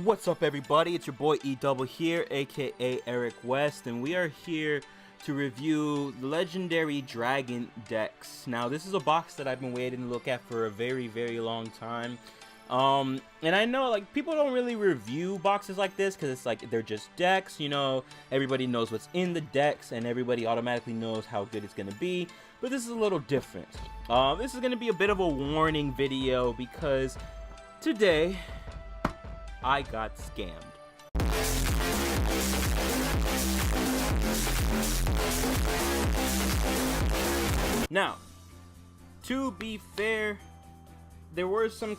What's up, everybody? It's your boy E Double here, aka Eric West, and we are here to review the legendary Dragon decks. Now, this is a box that I've been waiting to look at for a very long time. And I know, like, people don't really review boxes like this because it's like they're just decks, you know. Everybody knows what's in the decks and everybody automatically knows how good it's gonna be. But this is a little different. This is gonna be a bit of a warning video because today I got scammed. Now, to be fair, there were some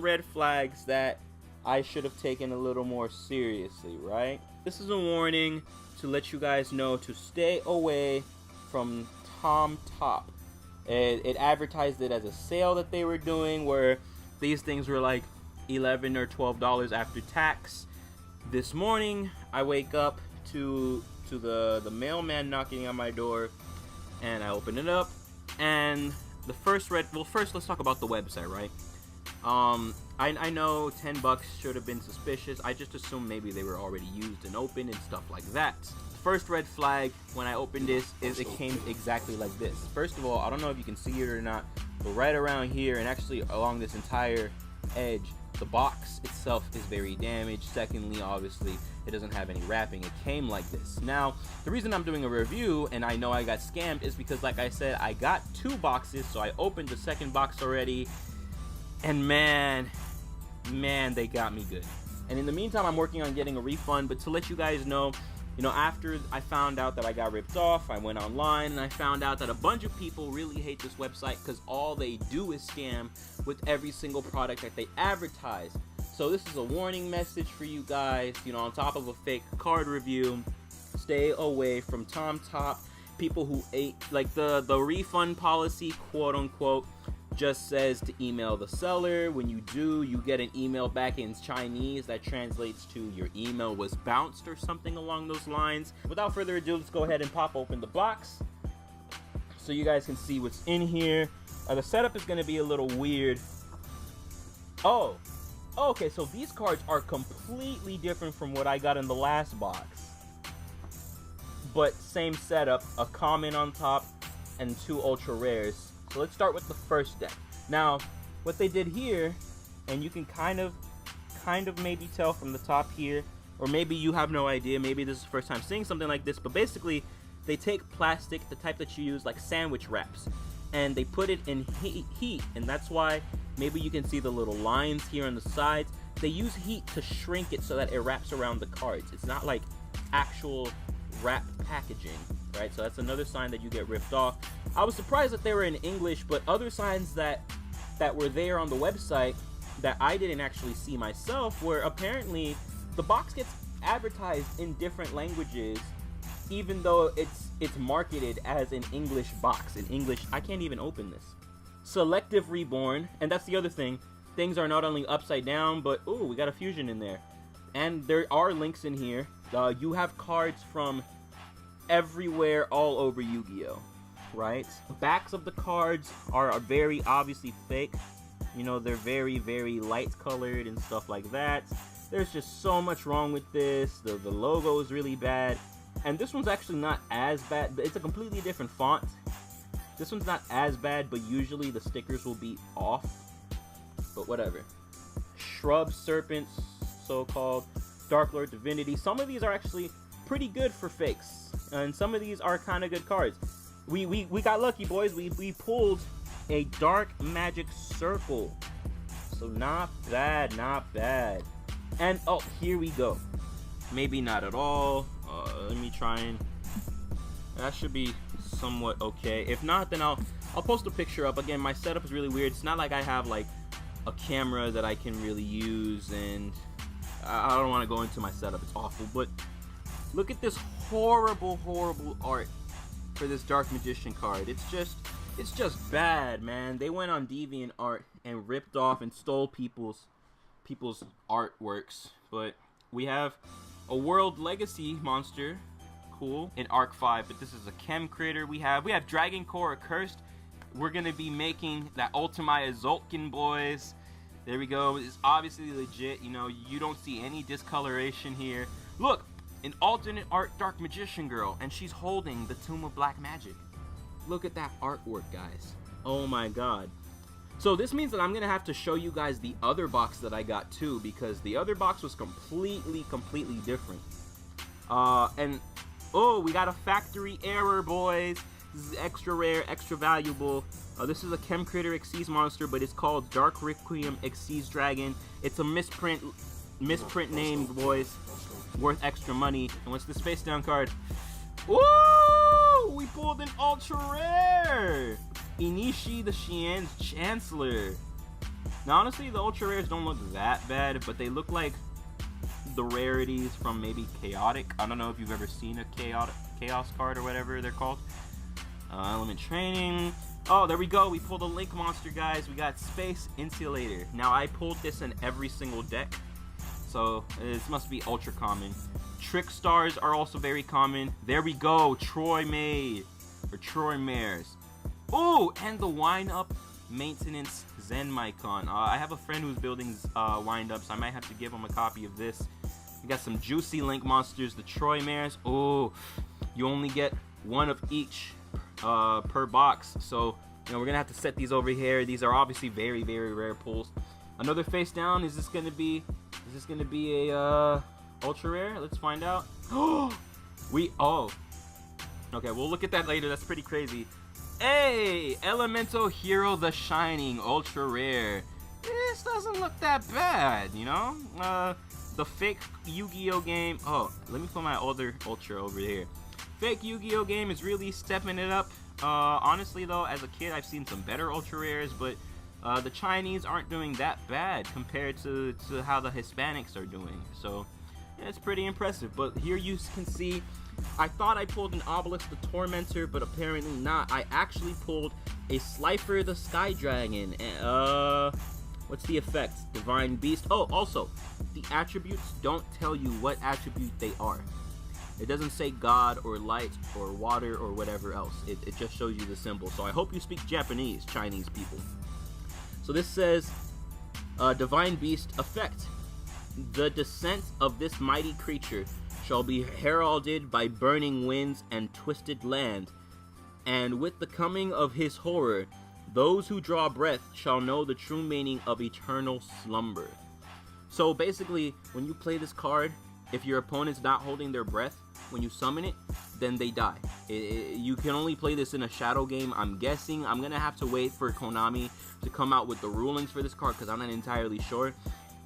red flags that I should have taken a little more seriously, right? This is a warning to let you guys know to stay away from Tom Top. It advertised it as a sale that they were doing where these things were like $11 or $12 after tax. This morning I wake up to the mailman knocking on my door, and I open it up, and the first first let's talk about the website, right? I know $10 should have been suspicious. I just assumed maybe they were already used and opened and stuff like that. The first red flag when I opened this is it came exactly like this. First of all, I don't know if you can see it or not, but right around here and actually along this entire edge, the box itself is very damaged. Secondly, obviously, it doesn't have any wrapping. It came like this. Now, the reason I'm doing a review and I know I got scammed is because, like I said, I got 2 boxes, so I opened the second box already, and man, they got me good. And in the meantime, I'm working on getting a refund, but to let you guys know, you know, after I found out that I got ripped off, I went online and I found out that a bunch of people really hate this website because all they do is scam with every single product that they advertise. So this is a warning message for you guys, you know, on top of a fake card review. Stay away from Tom Top. People who ate, like the refund policy, quote unquote, just says to email the seller. When you do, you get an email back in Chinese that translates to your email was bounced or something along those lines. Without further ado, let's go ahead and pop open the box so you guys can see what's in here. The setup is going to be a little weird. Oh, okay, so these cards are completely different from what I got in the last box, but same setup, a common on top and 2 ultra rares. So let's start with the first deck. Now, what they did here, and you can kind of maybe tell from the top here, or maybe you have no idea, maybe this is the first time seeing something like this, but basically they take plastic, the type that you use like sandwich wraps, and they put it in heat, and that's why maybe you can see the little lines here on the sides. They use heat to shrink it so that it wraps around the cards. It's not like actual wrap packaging, right? So that's another sign that you get ripped off. I was surprised that they were in English, but other signs that were there on the website that I didn't actually see myself were apparently the box gets advertised in different languages, even though it's marketed as an English box. In English, I can't even open this. Selective Reborn, and that's the other thing. Things are not only upside down, but ooh, we got a fusion in there. And there are links in here. You have cards from everywhere all over Yu-Gi-Oh! Right? The backs of the cards are very obviously fake. You know, they're very light colored and stuff like that. There's just so much wrong with this. The logo is really bad. And this one's actually not as bad. It's a completely different font. This one's not as bad, but usually the stickers will be off. But whatever. Shrub Serpents, so-called. Dark Lord Divinity. Some of these are actually pretty good for fakes. And some of these are kind of good cards. We got lucky, boys. We pulled a Dark Magic Circle. So not bad, not bad. And oh, here we go. Maybe not at all. Let me try and... That should be somewhat okay. If not, then I'll post a picture up. Again, my setup is really weird. It's not like I have like a camera that I can really use, and I don't want to go into my setup. It's awful. But look at this horrible art for this Dark Magician card. It's just bad, man. They went on DeviantArt and ripped off and stole people's artworks. But we have a World Legacy monster, cool, in Arc 5, but this is a Chem Critter. We have Dragon Core Accursed. We're gonna be making that Ultimate Zolkin, boys. There we go. It's obviously legit. You know, you don't see any discoloration here. Look, an alternate art Dark Magician girl, and she's holding the Tomb of Black Magic. Look at that artwork, guys. Oh my god. So this means that I'm gonna have to show you guys the other box that I got too, because the other box was completely different. And oh, we got a factory error, boys. This is extra rare, extra valuable. This is a Chem Critter Xyz monster, but it's called Dark Requiem Xyz Dragon. It's a misprint name, boys. Worth extra money. And what's this face down card? Woo! We pulled an ultra rare! Inishi the Xian's Chancellor. Now, honestly, the ultra rares don't look that bad, but they look like the rarities from maybe Chaotic. I don't know if you've ever seen a Chaos card or whatever they're called. Element Training. Oh, there we go. We pulled a Link monster, guys. We got Space Insulator. Now, I pulled this in every single deck, so this must be ultra common. Trick Stars are also very common. There we go. Troy Maid, or Troy Mares. Oh, and the Wind-Up Maintenance Zen Mycon. I have a friend who's building Wind-Ups. I might have to give him a copy of this. We got some juicy Link monsters. The Troy Mares. Oh, you only get one of each per box, so you know we're gonna have to set these over here. These are obviously very rare pulls. Another face down. Is this gonna be a ultra rare? Let's find out. Okay, we'll look at that later. That's pretty crazy. Hey, Elemental Hero the Shining ultra rare. This doesn't look that bad, you know. The fake Yu-Gi-Oh game. Oh, let me put my other ultra over here. Fake Yu-Gi-Oh game is really stepping it up. Honestly though, as a kid I've seen some better ultra rares, but the Chinese aren't doing that bad compared to how the Hispanics are doing. So yeah, it's pretty impressive. But here you can see, I thought I pulled an Obelisk the Tormentor, but apparently not. I actually pulled a Slifer the Sky Dragon. What's the effect? Divine Beast. Oh, also, the attributes don't tell you what attribute they are. It doesn't say God or light or water or whatever else. It just shows you the symbol. So I hope you speak Japanese, Chinese people. So this says, Divine Beast effect. The descent of this mighty creature shall be heralded by burning winds and twisted land. And with the coming of his horror, those who draw breath shall know the true meaning of eternal slumber. So basically, when you play this card, if your opponent's not holding their breath when you summon it, then they die. You can only play this in a shadow game. I'm guessing I'm gonna have to wait for Konami to come out with the rulings for this card because I'm not entirely sure.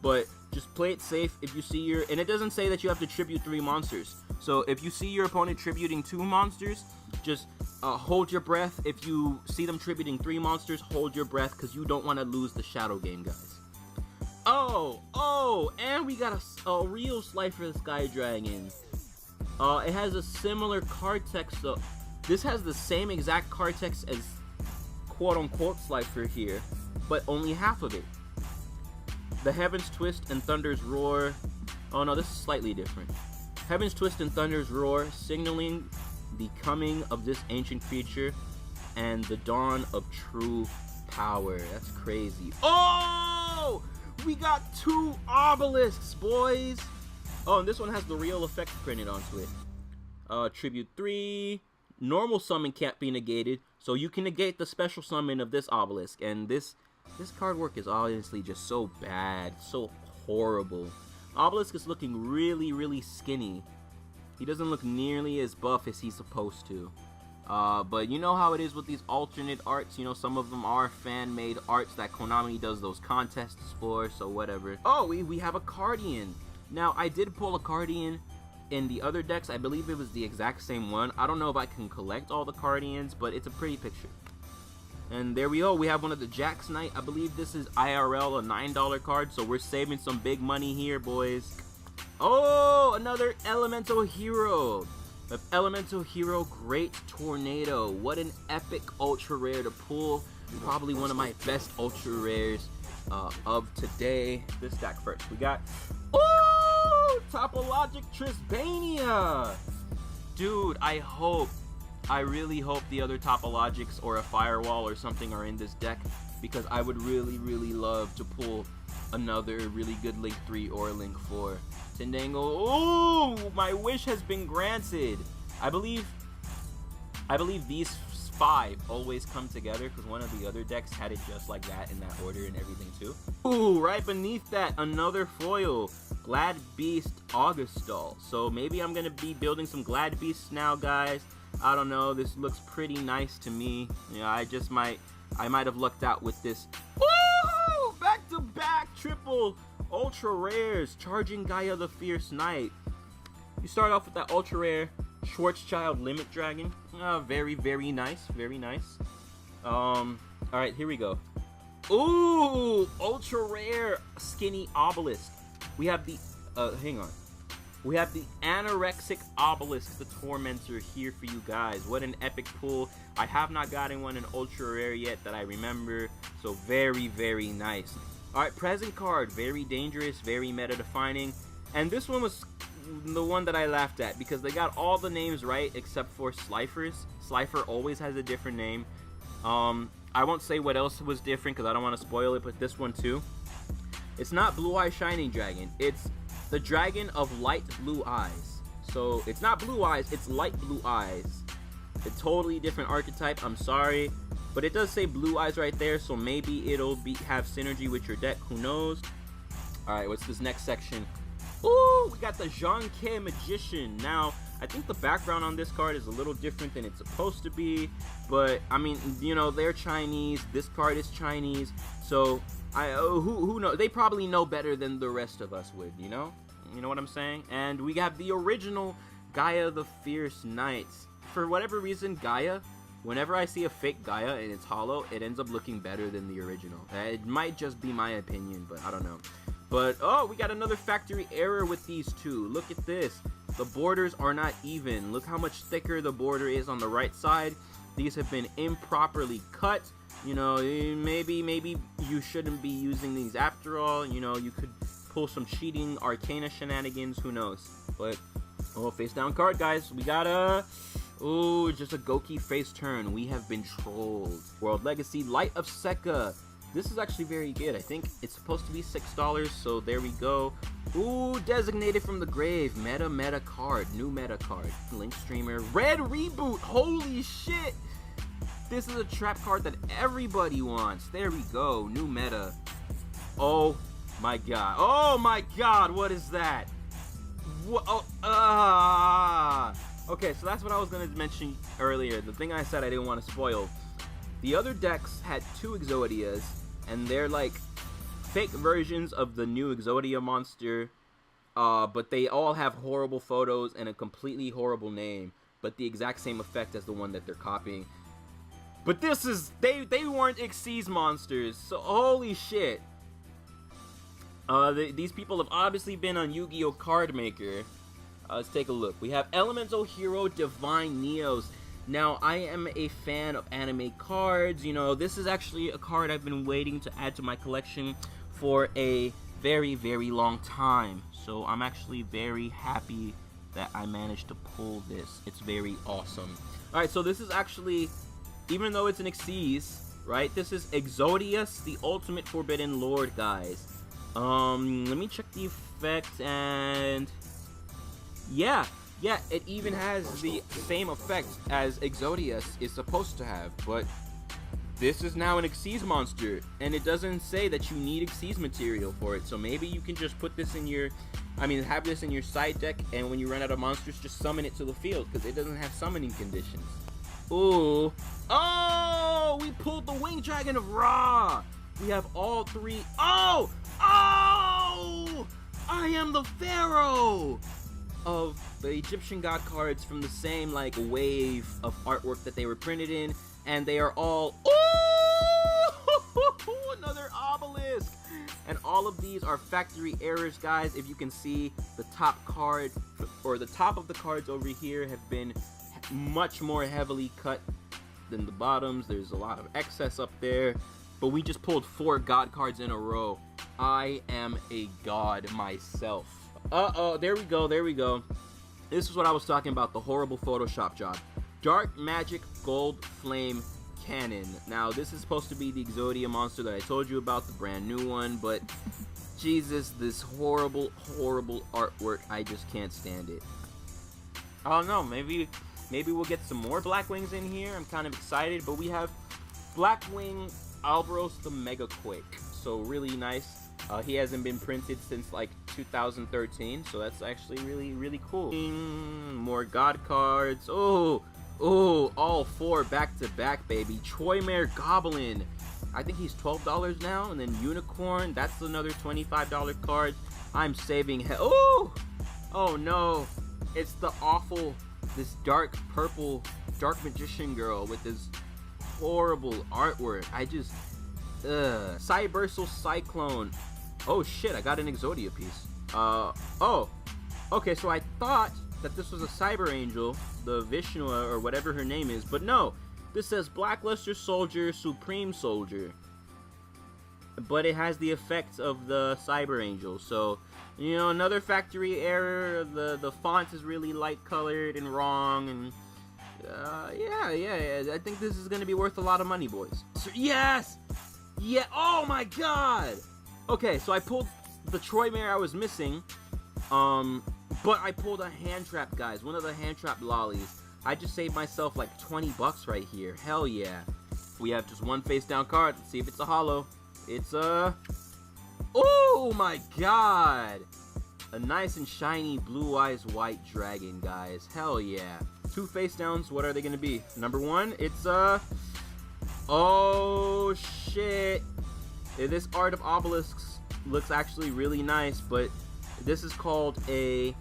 But just play it safe. If you see your, and it doesn't say that you have to tribute 3 monsters. So if you see your opponent tributing 2 monsters, just hold your breath. If you see them tributing 3 monsters, hold your breath because you don't want to lose the shadow game, guys. Oh, and we got a real Slifer the Sky Dragon. It has a similar card text, so this has the same exact card text as quote-unquote Slifer here, but only half of it. The Heavens Twist and Thunder's Roar. Oh no, this is slightly different. Heavens Twist and Thunder's Roar, signaling the coming of this ancient creature and the dawn of true power. That's crazy. Oh! We got 2 obelisks, boys! Oh, and this one has the real effect printed onto it. Tribute 3. Normal summon can't be negated, so you can negate the special summon of this obelisk. And this card work is honestly just so bad, so horrible. Obelisk is looking really skinny. He doesn't look nearly as buff as he's supposed to. But you know how it is with these alternate arts. You know, some of them are fan-made arts that Konami does those contests for, so whatever. Oh, we have a Cardian. Now, I did pull a Cardian in the other decks. I believe it was the exact same one. I don't know if I can collect all the Cardians, but it's a pretty picture. And there we go. We have one of the Jax Knight. I believe this is IRL, a $9 card, so we're saving some big money here, boys. Oh, another Elemental Hero. Elemental Hero Great Tornado. What an epic ultra rare to pull. Probably one of my best ultra rares of today. This stack first. We got Topologic Trisbania. Dude, I really hope the other Topologics or a Firewall or something are in this deck, because I would really love to pull Another really good Link 3 or Link 4. Tendango. Oh, my wish has been granted. I believe these 5 always come together because one of the other decks had it just like that in that order and everything too. Ooh, right beneath that, another foil. Glad Beast Augustal. So maybe I'm going to be building some Glad Beasts now, guys. I don't know. This looks pretty nice to me. Yeah, I might have lucked out with this. Woo! Back-to-back triple ultra rares. Charging Gaia the Fierce Knight. You start off with that ultra rare Schwarzschild Limit Dragon. Very, very nice. Very nice. Alright, here we go. Ooh! Ultra rare Skinny Obelisk. We have the, hang on. We have the Anorexic Obelisk, the Tormentor, here for you guys. What an epic pull. I have not gotten one in ultra rare yet that I remember. So very, very nice. Alright, present card. Very dangerous, very meta defining. And this one was the one that I laughed at because they got all the names right except for Slifer's. Slifer always has a different name. I won't say what else was different because I don't want to spoil it, but this one too. It's not Blue Eye Shining Dragon. It's the Dragon of Light Blue Eyes. So it's not Blue Eyes, it's Light Blue Eyes. A totally different archetype, I'm sorry. But it does say Blue Eyes right there, so maybe it'll have synergy with your deck, who knows. Alright, what's this next section? Ooh, we got the Zhang-Ke Magician. Now, I think the background on this card is a little different than it's supposed to be. But, I mean, you know, they're Chinese. This card is Chinese. So, who knows? They probably know better than the rest of us would, you know? You know what I'm saying? And we have the original Gaia the Fierce Knight. For whatever reason, Gaia, whenever I see a fake Gaia and it's hollow, it ends up looking better than the original. It might just be my opinion, but I don't know. But, oh, we got another factory error with these two. Look at this. The borders are not even. Look how much thicker the border is on the right side. These have been improperly cut. You know, maybe you shouldn't be using these after all. You know, you could pull some cheating Arcana shenanigans. Who knows? But, oh, face down card, guys. We got ooh, just a Goki face turn. We have been trolled. World Legacy Light of Sekka. This is actually very good. I think it's supposed to be $6, so there we go. Ooh, Designated from the Grave. Meta card. New meta card. Link Streamer. Red Reboot. Holy shit. This is a trap card that everybody wants. There we go. New meta. Oh my god. Oh my god. What is that? What? Oh, okay, so that's what I was going to mention earlier. The thing I said I didn't want to spoil. The other decks had 2 Exodias, and they're like fake versions of the new Exodia monster, but they all have horrible photos and a completely horrible name, but the exact same effect as the one that they're copying. But this is, they weren't Xyz monsters, so holy shit. These people have obviously been on Yu-Gi-Oh! Card Maker. Let's take a look. We have Elemental Hero Divine Neos. Now, I am a fan of anime cards. You know, this is actually a card I've been waiting to add to my collection for a very, very long time. So I'm actually very happy that I managed to pull this. It's very awesome. Alright, so this is actually, even though it's an Xyz, right? This is Exodius, the Ultimate Forbidden Lord, guys. Let me check the effect, and yeah, it even has the same effect as Exodius is supposed to have, but this is now an Xyz monster, and it doesn't say that you need Xyz material for it, so maybe you can just put this in your, have this in your side deck, and when you run out of monsters, just summon it to the field, because it doesn't have summoning conditions. Ooh. Oh, we pulled the Winged Dragon of Ra. We have all 3. Oh, I am the Pharaoh of the Egyptian god cards from the same like wave of artwork that they were printed in, and they are all another obelisk, and all of these are factory errors, guys. If you can see, the top card or the top of the cards over here have been much more heavily cut than the bottoms. There's a lot of excess up there, but we just pulled 4 god cards in a row. I am a god myself. There we go. This is what I was talking about, the horrible Photoshop job. Dark Magic Gold Flame Cannon. Now, this is supposed to be the Exodia monster that I told you about, the brand new one, but Jesus, this horrible, horrible artwork. I just can't stand it. I don't know, maybe we'll get some more Blackwings in here. I'm kind of excited, but we have Blackwing Alboros the Mega Quake. So really nice. He hasn't been printed since like 2013, so that's actually really, really cool. More God cards. Oh, all 4 back-to-back, baby. Troymare Goblin. I think he's $12 now, and then Unicorn. That's another $25 card. I'm saving. Oh no, it's the awful, this dark purple, dark magician girl with this horrible artwork. I just, Cybersal Cyclone. Oh shit, I got an Exodia piece. Oh, okay, so I thought that this was a Cyber Angel, the Vishnu or whatever her name is, but no, this says Blackluster Soldier, Supreme Soldier. But it has the effects of the Cyber Angel, so, you know, another factory error. The font is really light colored and wrong, and yeah, I think this is gonna be worth a lot of money, boys. So, yes! Yeah, oh my god! Okay, so I pulled the Troymare I was missing, but I pulled a hand trap, guys. One of the hand trap lollies. I just saved myself like 20 bucks right here. Hell yeah. We have just one face down card. Let's see if it's a holo. It's a... Oh my god! A nice and shiny Blue Eyes White Dragon, guys. Hell yeah. 2 face downs, what are they gonna be? Number 1, it's a... Oh shit. This art of obelisks looks actually really nice, but this is called a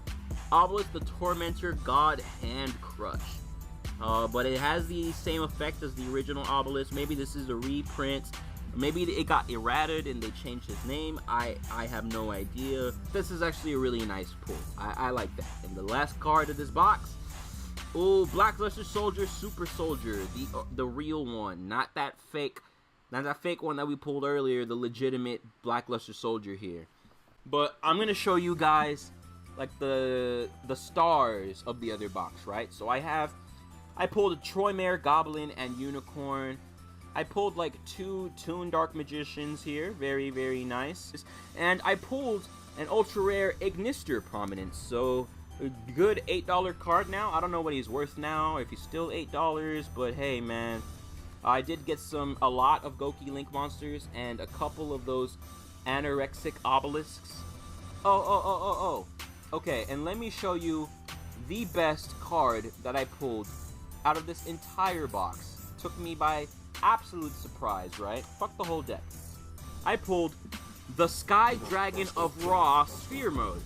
Obelisk the Tormentor God Hand Crush. But it has the same effect as the original obelisk. Maybe this is a reprint. Maybe it got errated and they changed his name. I have no idea. This is actually a really nice pull. I like that. And the last card of this box, oh, Blackluster Soldier, Super Soldier, the real one, not that fake one that we pulled earlier, the legitimate Blackluster Soldier here. But I'm gonna show you guys like the stars of the other box, right? So I pulled a Troymare Goblin and Unicorn. I pulled like 2 Toon Dark Magicians here, very, very nice. And I pulled an ultra rare Ignister Prominence, so a good $8 card now. I don't know what he's worth now, if he's still $8, but hey man. I did get a lot of Goki Link monsters and a couple of those anorexic obelisks. Oh. Okay, and let me show you the best card that I pulled out of this entire box. Took me by absolute surprise, right? Fuck the whole deck. I pulled the Sky Dragon of Ra Sphere Mode.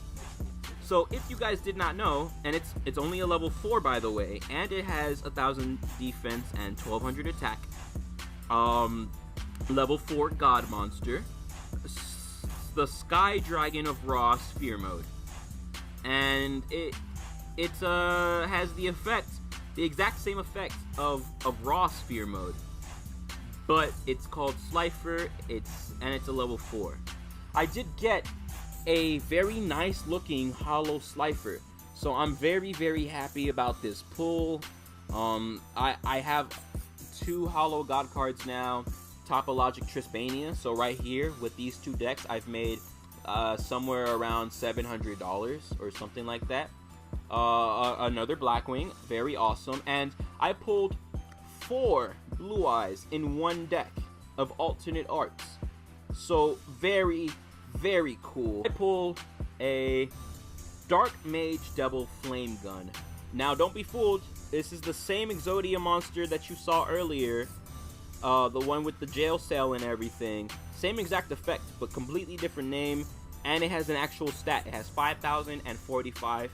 So if you guys did not know, and it's only a level 4 by the way, and it has 1000 defense and 1200 attack. Level 4 God monster. The Sky Dragon of Ra Sphere Mode. And it has the exact same effect of Raw Sphere Mode. But it's called Slifer, and it's a level 4. I did get a very nice looking holo Slifer, so I'm very, very happy about this pull. I have 2 holo God cards now, Topologic Trispania, so right here with these 2 decks I've made somewhere around $700 or something like that. Another Blackwing, very awesome, and I pulled 4 Blue Eyes in 1 deck of alternate arts, so very, very cool. I pulled a Dark Mage Devil Flame Gun. Now don't be fooled, this is the same Exodia monster that you saw earlier, the one with the jail cell and everything. Same exact effect, but completely different name, and it has an actual stat. It has 5,045.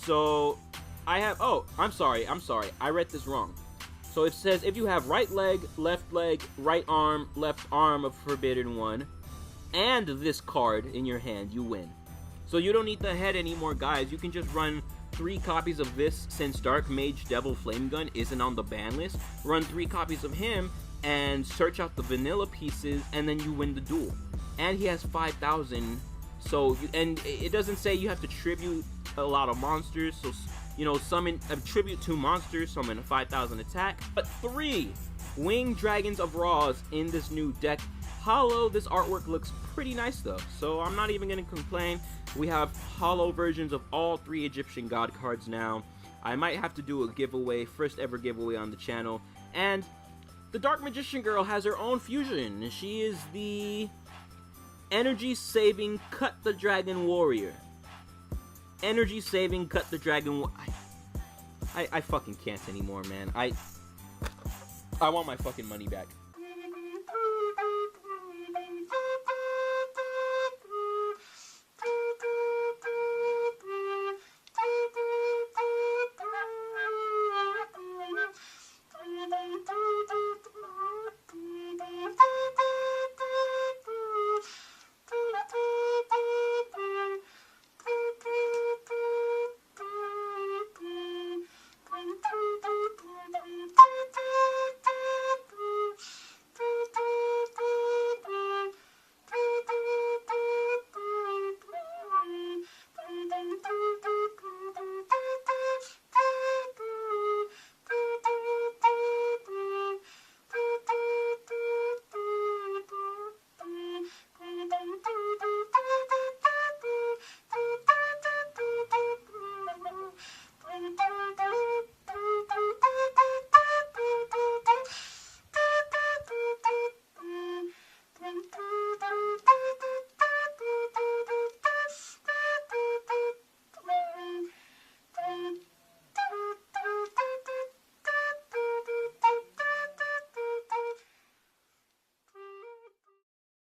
So I have, oh, I'm sorry, I read this wrong. So it says if you have right leg, right arm, left arm of Forbidden One, and this card in your hand, you win. So you don't need the head anymore, guys. You can just run 3 copies of this, since Dark Mage Devil Flame Gun isn't on the ban list. Run 3 copies of him and search out the vanilla pieces, and then you win the duel. And he has 5,000. So and it doesn't say you have to tribute a lot of monsters. So you know, summon tribute 2 monsters, summon a 5,000 attack. But 3 Winged Dragons of Raws in this new deck. Hollow, this artwork looks pretty nice though, so I'm not even going to complain. We have hollow versions of all 3 Egyptian god cards now. I might have to do a giveaway, first ever giveaway on the channel. And the Dark Magician Girl has her own fusion. She is the Energy Saving Cut the Dragon Warrior. Energy Saving Cut the Dragon I fucking can't anymore, man. I want my fucking money back.